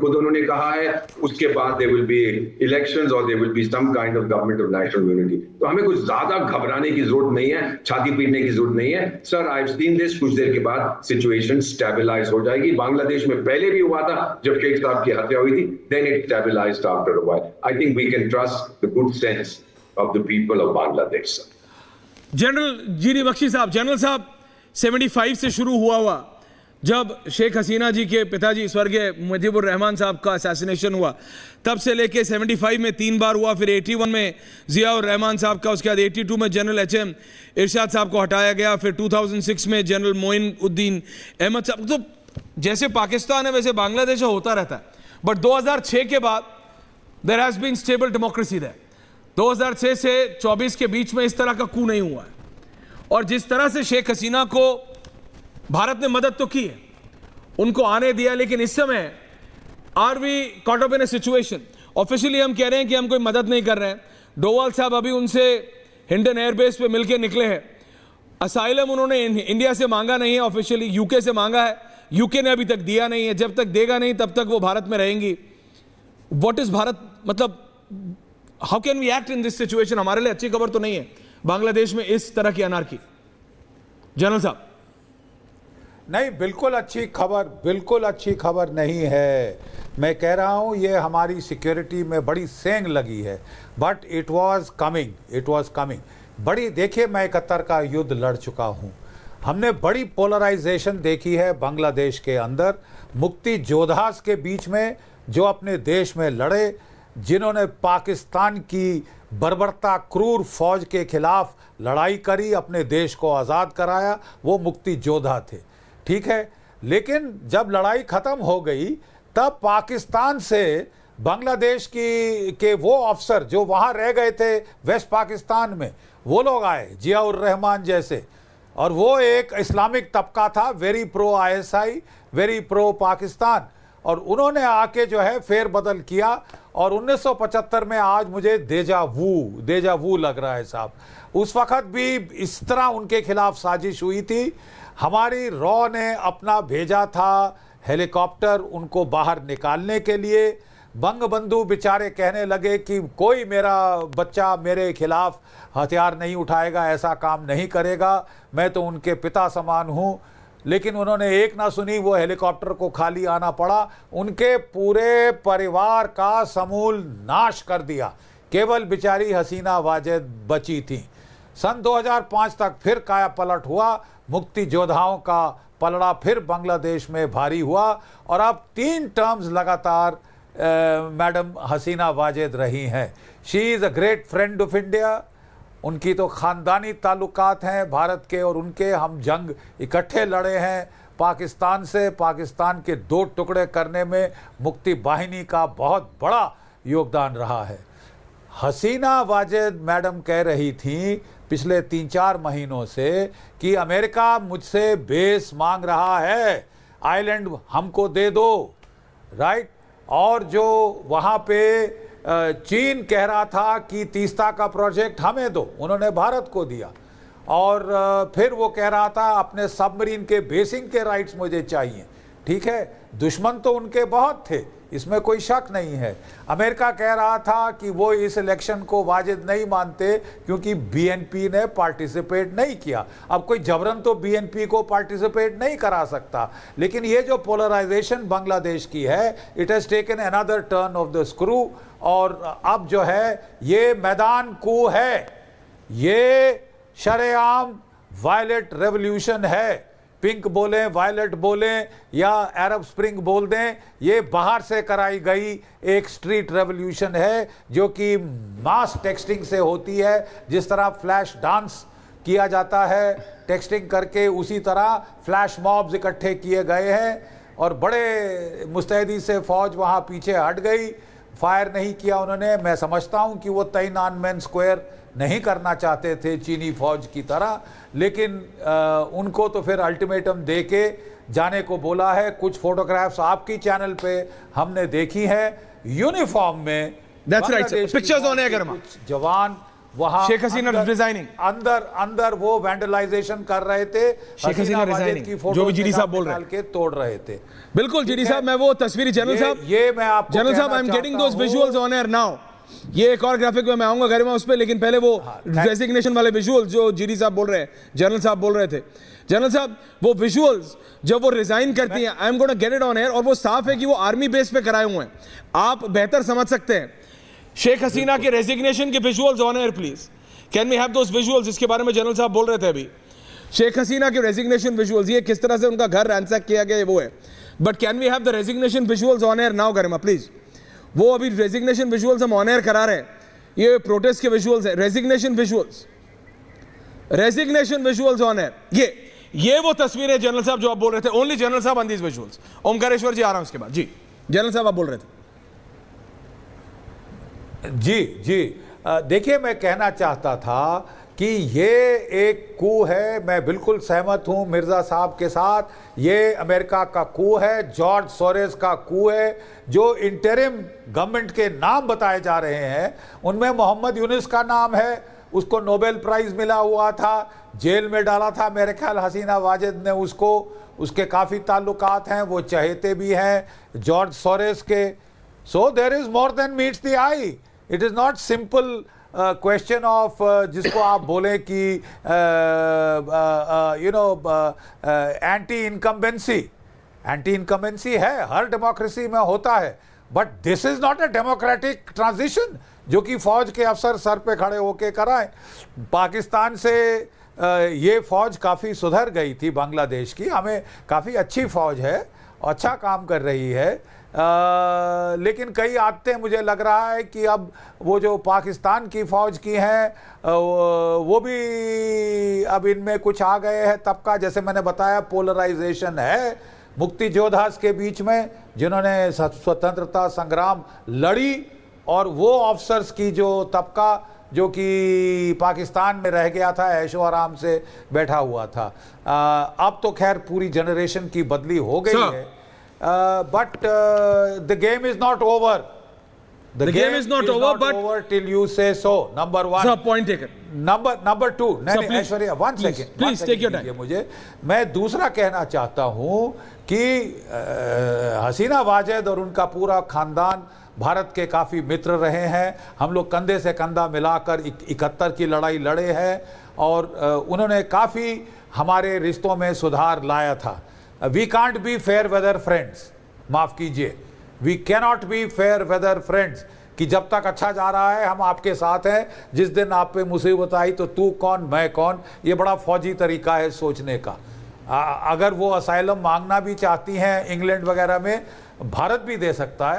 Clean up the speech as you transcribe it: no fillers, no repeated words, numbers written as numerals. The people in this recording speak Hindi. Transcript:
खुद उन्होंने कहा है उसके बाद देयर विल बी इलेक्शंस और there will be some kind of government of national unity. तो हमें कुछ ज्यादा घबराने की जरूरत नहीं है, छाती पीटने की जरूरत नहीं है। Sir I have seen this, कुछ देर के बाद सिचुएशन स्टेबलाइज हो जाएगी। बांग्लादेश में पहले भी हुआ था जब शेख साहब की हत्या हुई थी, then it stabilized after a while. I think we can trust the good sense of the people of Bangladesh. General GD Bakhshi साहब, जनरल साहब 75 से शुरू हुआ जब शेख हसीना जी के पिताजी स्वर्गीय मुजीबुर रहमान साहब का असैसिनेशन हुआ, तब से लेके 75 में 3 बार हुआ, फिर 81 में जियाउर रहमान साहब का, उसके बाद 82 में जनरल एचएम इरशाद साहब को हटाया गया, फिर 2006 में जनरल मोइन उद्दीन अहमद साहब। तो जैसे पाकिस्तान है वैसे बांग्लादेश होता रहता है, बट 2006 के बाद there has been stable democracy there. 2006 से 24 के बीच में इस तरह का कू नहीं हुआ है। और जिस तरह से शेख हसीना को भारत ने मदद तो की है, उनको आने दिया, लेकिन इस समय are we caught up in a situation, officially हम कह रहे हैं कि हम कोई मदद नहीं कर रहे हैं। डोवाल साहब अभी उनसे हिंडन एयरबेस पे मिलके निकले हैं। असाइलम उन्होंने इंडिया से मांगा नहीं है, ऑफिशियली यूके से मांगा है, यूके ने अभी तक दिया नहीं है। जब तक देगा नहीं तब तक वो भारत में रहेंगी। व्हाट इज भारत, मतलब how can we act in this situation? हमारे लिए अच्छी खबर तो नहीं है बांग्लादेश में इस तरह की अनार्की। जनरल साहब नहीं, बिल्कुल अच्छी खबर नहीं है। मैं कह रहा हूँ ये हमारी सिक्योरिटी में बड़ी सेंग लगी है, बट इट वाज कमिंग। बड़ी, देखिए मैं 71 का युद्ध लड़ चुका हूँ, हमने बड़ी पोलराइजेशन देखी है बांग्लादेश के अंदर। मुक्ति योद्धास के बीच में जो अपने देश में लड़े, जिन्होंने पाकिस्तान की बर्बरता क्रूर फौज के खिलाफ लड़ाई करी, अपने देश को आज़ाद कराया, वो मुक्ति योद्धा थे, ठीक है। लेकिन जब लड़ाई ख़त्म हो गई तब पाकिस्तान से बांग्लादेश के वो अफसर जो वहाँ रह गए थे वेस्ट पाकिस्तान में, वो लोग आए, जियाउर रहमान जैसे, और वो एक इस्लामिक तबका था, very pro ISI, very pro Pakistan, और उन्होंने आके जो है फेरबदल किया। और 1975 में आज मुझे देजा वू लग रहा है साहब, उस वक़्त भी इस तरह उनके खिलाफ साजिश हुई थी। हमारी रॉ ने अपना भेजा था हेलीकॉप्टर उनको बाहर निकालने के लिए। बंगबंधु बेचारे कहने लगे कि कोई मेरा बच्चा मेरे खिलाफ हथियार नहीं उठाएगा, ऐसा काम नहीं करेगा, मैं तो उनके पिता समान हूँ। लेकिन उन्होंने एक ना सुनी, वो हेलीकॉप्टर को खाली आना पड़ा, उनके पूरे परिवार का समूल नाश कर दिया, केवल बेचारी हसीना वाजेद बची थी। सन 2005 तक फिर काया पलट हुआ, मुक्ति योद्धाओं का पलड़ा फिर बांग्लादेश में भारी हुआ, और अब 3 टर्म्स लगातार मैडम हसीना वाजेद रही हैं। She is a great friend of India, उनकी तो ख़ानदानी ताल्लुकात हैं भारत के और उनके। हम जंग इकट्ठे लड़े हैं पाकिस्तान से, पाकिस्तान के 2 टुकड़े करने में मुक्ति बाहिनी का बहुत बड़ा योगदान रहा है। हसीना वाजेद मैडम कह रही थी पिछले 3-4 महीनों से कि अमेरिका मुझसे बेस मांग रहा है, आइलैंड हमको दे दो, राइट। और जो वहाँ पे चीन कह रहा था कि तीस्ता का प्रोजेक्ट हमें दो, उन्होंने भारत को दिया। और फिर वो कह रहा था अपने सबमरीन के बेसिंग के राइट्स मुझे चाहिए, ठीक है। दुश्मन तो उनके बहुत थे, इसमें कोई शक नहीं है। अमेरिका कह रहा था कि वो इस इलेक्शन को वाजिब नहीं मानते क्योंकि BNP ने पार्टिसिपेट नहीं किया। अब कोई जबरन तो BNP को पार्टिसिपेट नहीं करा सकता। लेकिन ये जो पोलराइजेशन बांग्लादेश की है, it has taken another turn off the screw, और अब जो है ये मैदान कू है, ये शरेआम वायलेट रेवोल्यूशन है। पिंक बोलें, वायलेट बोलें या अरब स्प्रिंग बोल दें, ये बाहर से कराई गई एक स्ट्रीट रेवोल्यूशन है जो कि मास टेक्सटिंग से होती है। जिस तरह फ्लैश डांस किया जाता है टेक्सटिंग करके, उसी तरह फ्लैश मॉब्स इकट्ठे किए गए हैं और बड़े मुस्तैदी से फौज वहाँ पीछे हट गई, फायर नहीं किया उन्होंने। मैं समझता हूँ कि वो तियानमेन स्क्वायर नहीं करना चाहते थे चीनी फौज की तरह, लेकिन उनको तो फिर अल्टीमेटम दे के जाने को बोला है। कुछ फोटोग्राफ्स आपकी चैनल पे हमने देखी है यूनिफॉर्म में, पिक्चर्स ऑन एयर, जवान वहां शेख हसीना रिजाइनिंग, अंदर वो वैंडलाइजेशन कर रहे थे, शेख हसीना रिजाइनिंग, जो भी जीडी साहब बोल रहे हैं के तोड़ रहे थे। बिल्कुल जीडी साहब, मैं वो तस्वीरी जनरल साहब, ये मैं आपको जनरल साहब, I am getting those visuals on air now. ये एक और ग्राफिक में मैं आऊंगा गरिमा उस पे, लेकिन पहले वो रेजिग्नेशन वाले विजुअल्स जो जीडी साहब बोल रहे हैं, जनरल साहब बोल रहे थे। जनरल साहब वो विजुअल्स जब वो रिजाइन करती हैं, I am gonna get it on air, और वो साफ है कि वो आर्मी बेस पे कराए हुए हैं। आप बेहतर समझ सकते हैं। शेख हसीना के रेजिग्नेशन के visuals on air please, can we have those visuals? इसके बारे में जनरल साहब बोल रहे थे अभी, शेख हसीना के रेजिग्नेशन विजुअल्स, ये किस तरह से उनका घर रैंसैक किया गया वो है। But can we have the resignation visuals on air now Garima please? वो अभी रेजिग्नेशन विजुअल्स हम ऑन एयर करा रहे हैं, ये प्रोटेस्ट के विजुअल्स है, रेजिग्नेशन विजुअल्स ऑन एयर। ये वो तस्वीर है जनरल साहब जो आप बोल रहे थे। ओनली जनरल साहब ऑन दीज विजुअल्स। ओमकारेश्वर जी आ रहा हूं उसके बाद। जी जनरल साहब आप बोल रहे थे। जी देखिए, मैं कहना चाहता था कि ये एक कू है। मैं बिल्कुल सहमत हूं मिर्जा साहब के साथ। ये अमेरिका का कू है, जॉर्ज सोरेस का कू है। जो इंटरिम गवर्नमेंट के नाम बताए जा रहे हैं उनमें मोहम्मद यूनुस का नाम है, उसको नोबेल प्राइज मिला हुआ था, जेल में डाला था मेरे ख्याल हसीना वाजिद ने उसको, उसके काफ़ी ताल्लुकात हैं, वो चहेते भी हैं जॉर्ज सोरेस के। So there is more than meets the eye. It is not simple question of जिसको आप बोलें कि एंटी इनकम्बेंसी है, हर डेमोक्रेसी में होता है। But this is not a democratic transition जो कि फौज के अफसर सर पे खड़े होके कराएं। पाकिस्तान से ये फौज काफ़ी सुधर गई थी बांग्लादेश की, हमें काफ़ी अच्छी फौज है, अच्छा काम कर रही है। लेकिन कई आदतें मुझे लग रहा है कि अब वो जो पाकिस्तान की फ़ौज की हैं वो भी अब इनमें कुछ आ गए हैं तबका। जैसे मैंने बताया पोलराइजेशन है मुक्ति योद्धास के बीच में जिन्होंने स्वतंत्रता संग्राम लड़ी, और वो ऑफिसर्स की जो तबका जो कि पाकिस्तान में रह गया था, ऐशो आराम से बैठा हुआ था। अब तो खैर पूरी जनरेशन की बदली हो गई है। But the game is not over. The game is not over, but over till you say so. Number one. Sir, point taken. Number two. नहीं, Aishwarya, one second. Please take your time. मुझे, मैं दूसरा कहना चाहता हूँ कि हसीना वाजिद और उनका पूरा खानदान भारत के काफ़ी मित्र रहे हैं। हम लोग कंधे से कंधा मिलाकर 71 की लड़ाई लड़े हैं, और उन्होंने काफ़ी हमारे रिश्तों में सुधार लाया था। We can't be fair weather friends, माफ़ कीजिए, we cannot be fair weather friends कि जब तक अच्छा जा रहा है हम आपके साथ हैं, जिस दिन आप पे मुसीबत आई तो तू कौन मैं कौन। ये बड़ा फौजी तरीका है सोचने का। अगर वो असाइलम मांगना भी चाहती हैं इंग्लैंड वगैरह में, भारत भी दे सकता है।